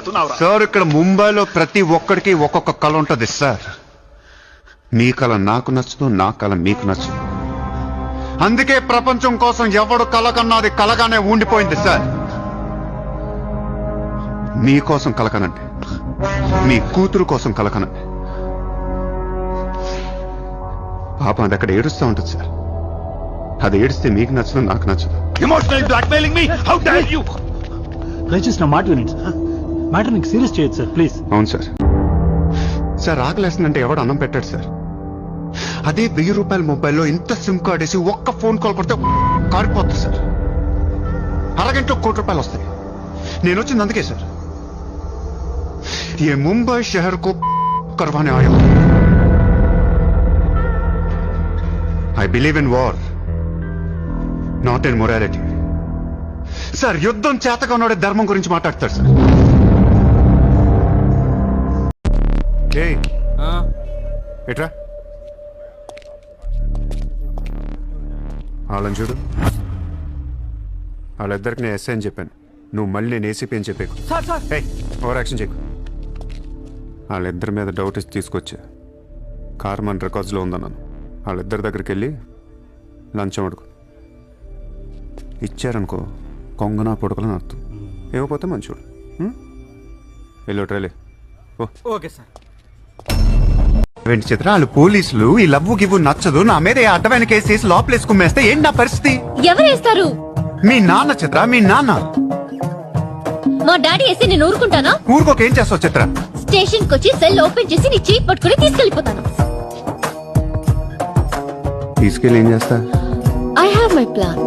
మాట్లాడుతున్నావు? సార్ ఇక్కడ ముంబైలో ప్రతి ఒక్కడికి ఒక్కొక్క కళ ఉంటది సార్. మీ కళ నాకు నచ్చదు, నా కళ మీకు నచ్చదు. అందుకే ప్రపంచం కోసం ఎవడు కళ కన్నది కలగానే ఉండిపోయింది సార్. మీకోసం కలకనండి, మీ కూతురు కోసం కలకనండి. పాపం అది అక్కడ ఏడుస్తూ ఉంటుంది సార్. అది ఏడిస్తే మీకు నచ్చదు, నాకు నచ్చదు. Emotional blackmailing me, how dare you! దయచేసి నా మాట వినండి సార్. మ్యాటర్ నీకు సీరియస్ చేయొచ్చు సార్, ప్లీజ్. అవును సార్. సార్ ఆకలేస్తుందంటే ఎవడు అన్నం పెట్టాడు సార్. అదే 1000 రూపాయల మొబైల్లో ఇంత సిమ్ కార్డ్ వేసి ఒక్క ఫోన్ కాల్ కొడితే కారిపోతుంది సార్. అరగంటలో ₹1,00,00,000 వస్తాయి. నేను వచ్చింది అందుకే సార్. ये मुंबई शहर को करवाने आया हूं. I believe in war, not in morality. Sir యుద్ధం చేతగా ఉన్నాడే ధర్మం గురించి మాట్లాడతారు సార్. ఎట్రా వాళ్ళని చూడు. వాళ్ళిద్దరికి నేను ఎస్ఐ అని చెప్పాను. నువ్వు మళ్ళీ నేను ఏసీపీ అని చెప్పాకు. ఓవర్ యాక్షన్ చేయకు. వాళ్ళిద్దరి మీద డౌట్ ఇచ్చి తీసుకొచ్చా. కార్ మన రికార్డ్స్లో ఉందన్నాను. వాళ్ళిద్దరి దగ్గరికి వెళ్ళి లంచం అడుగు. ఇచ్చారనుకో కొంగనా పొడకలని అర్థం. ఏమైపోతే మంచోడు. వెళ్ళి ట్రైలే. Okay sir. ఏంటి చిత్ర, వాళ్ళు పోలీసులు ఈ లవ్వు గివ్వు నచ్చదు నా మీద అడ్డమైన కేసు వేసి లోపలేసి కుమ్మేస్తే ఏంటి నా పరిస్థితి? ఎవరేస్తారు? మీ నాన్న చిత్ర, మీ నాన్న. మా డాడీ వేస్తే నేను ఊరుకుంటానా? ఊరుకోక ఏం చేస్తావు చిత్ర? స్టేషన్ కొచ్చి సెల్ ఓపెన్ చేసి నీ చీప్ పట్టుకుని తీసుకెళ్లిపోతాను. తీసుకెళ్ళి ఏం చేస్తా? I have my plan.